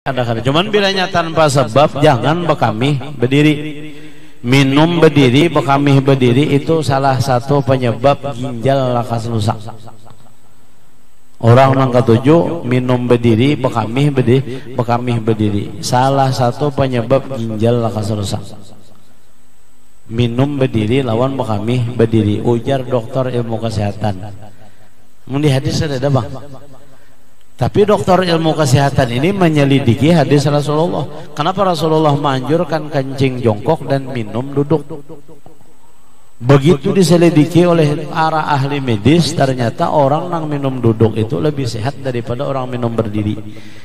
ada cuman bilanya tanpa sebab jangan bekamih berdiri. Minum berdiri, bekamih berdiri itu salah satu penyebab ginjal lakas rusak. Orang yang ketujuh minum berdiri, bekamih berdiri. Salah satu penyebab ginjal lakas rusak. Minum berdiri lawan bekamih berdiri. Ujar dokter ilmu kesehatan. Di hadis ada bang. Tapi dokter ilmu kesehatan ini menyelidiki hadis Rasulullah. Kenapa Rasulullah menganjurkan kencing jongkok dan minum duduk? Begitu diselidiki oleh para ahli medis, ternyata orang yang minum duduk itu lebih sehat daripada orang minum berdiri.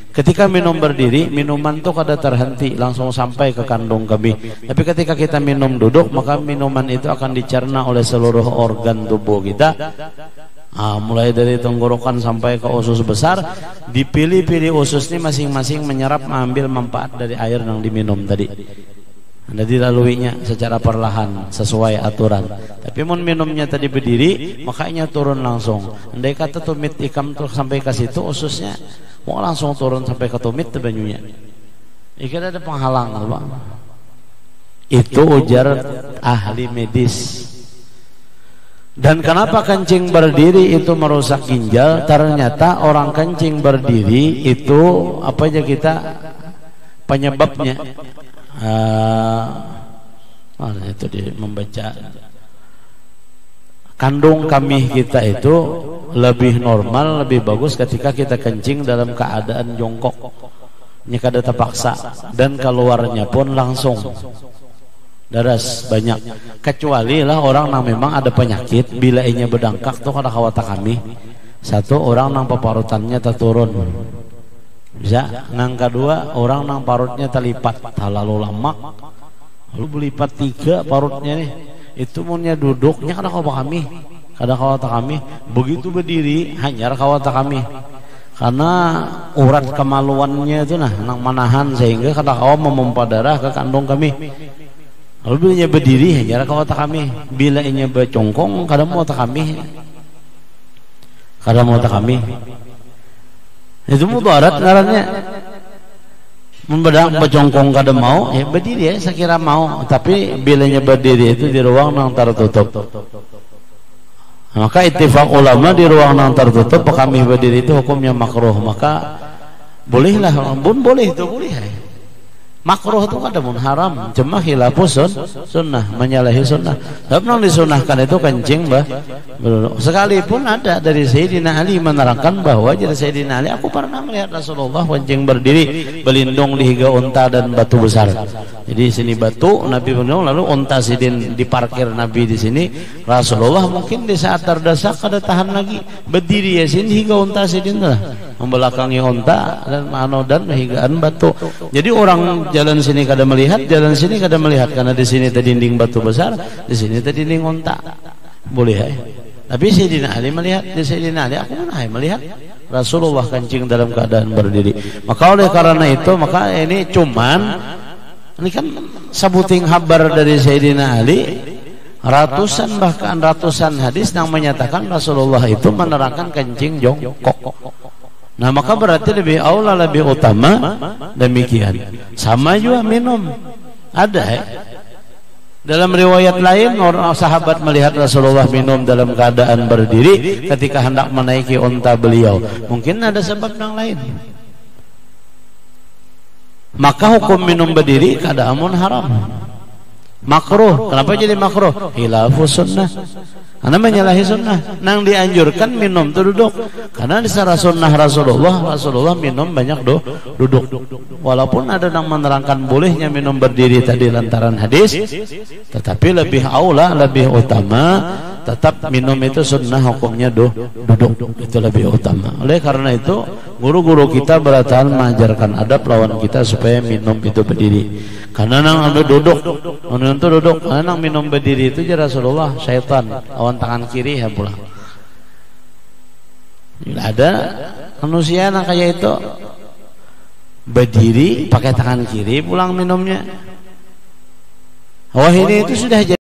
Ketika minum berdiri, minuman itu kada terhenti, langsung sampai ke kandung kemih. Tapi ketika kita minum duduk, maka minuman itu akan dicerna oleh seluruh organ tubuh kita. Mulai dari tenggorokan sampai ke usus besar, dipilih-pilih usus ini masing-masing menyerap mengambil manfaat dari air yang diminum tadi. Anda dilaluinya secara perlahan sesuai aturan. Tapi mun minumnya tadi berdiri, makanya turun langsung. Andai kata tumit ikam tuh sampai ke situ ususnya, mau langsung turun sampai ke tumit banyunya. Ikan ada penghalang, Bang. Itu ujar ahli medis. Dan kenapa kencing berdiri itu merusak ginjal? Ternyata orang kencing berdiri itu apa aja kita penyebabnya. Itu dia membaca kandung kemih kita itu lebih normal, lebih bagus ketika kita kencing dalam keadaan jongkok. Ini kada terpaksa dan keluarnya pun langsung. Daras banyak, kecuali lah orang yang memang ada penyakit bila inya berdangkak tuh kada kawata kami. Satu orang nang paparutannya terturun, bisa. Nang kedua orang nang parutnya terlipat terlalu lama, lalu berlipat tiga parutnya nih. Itu munnya duduknya kada kawata kami. Begitu berdiri hanyar kawata kami. Karena urat kemaluannya itu nang manahan sehingga kada kawa memompa darah ke kandung kami. Lalu bila inya berdiri hanya kawata kami. Bila inya bercongkong kada mau kami. Itu mudarat ngarannya. Membedang bercongkong kada mau, ya berdiri ya sekira mau. Tapi bila inya berdiri itu di ruang yang tertutup. Maka ittifaq ulama di ruang yang tertutup kami berdiri itu hukumnya makruh. Maka bolehlah, boleh itu boleh. Makruh itu kada mun haram, cuma khilafus sunnah, menyalahi sunnah. Sebab nang disunahkan itu kencing sekalipun ada dari Sayyidina Ali menerangkan bahwa dari Sayyidina Ali, aku pernah melihat Rasulullah kencing berdiri berlindung di higa unta dan batu besar. Jadi sini batu Nabi berlindung, lalu unta sidin diparkir Nabi di sini. Rasulullah mungkin di saat terdesak kada tahan lagi berdiri ya sini higa unta sidin lah, membelakangi unta dan higaan batu. Jadi orang jalan sini kada melihat, jalan sini kada melihat karena di sini terdinding batu besar, di sini terdinding unta. Boleh ya. Tapi Sayyidina Ali melihat, di Sayyidina Ali aku mana melihat Rasulullah kencing dalam keadaan berdiri. Maka oleh karena itu, maka ini cuman ini kan sabuting habar dari Sayyidina Ali, ratusan bahkan ratusan hadis yang menyatakan Rasulullah itu menerangkan kencing jongkok. Nah maka berarti lebih aula, lebih utama demikian. Sama juga minum. Ada dalam riwayat lain orang sahabat melihat Rasulullah minum dalam keadaan berdiri ketika hendak menaiki unta beliau. Mungkin ada sebab yang lain. Maka hukum minum berdiri kada amun haram. Makruh. Kenapa jadi makruh? Khilafus sunnah. Karena menyalahi sunnah. Nang dianjurkan minum itu duduk. Karena di secara sunnah Rasulullah minum banyak duduk. Walaupun ada yang menerangkan bolehnya minum berdiri tadi lantaran hadis, tetapi lebih aula, lebih utama tetap minum itu sunnah, hukumnya duduk. Itu lebih utama. Oleh karena itu guru-guru kita beratahan mengajarkan adab lawan kita supaya minum itu berdiri. Karena nang duduk, karena nang minum berdiri itu je Rasulullah syaitan lawan tangan kiri ya pulang. Ada manusia nang kayak itu berdiri pakai tangan kiri pulang minumnya. Wah ini itu sudah jadi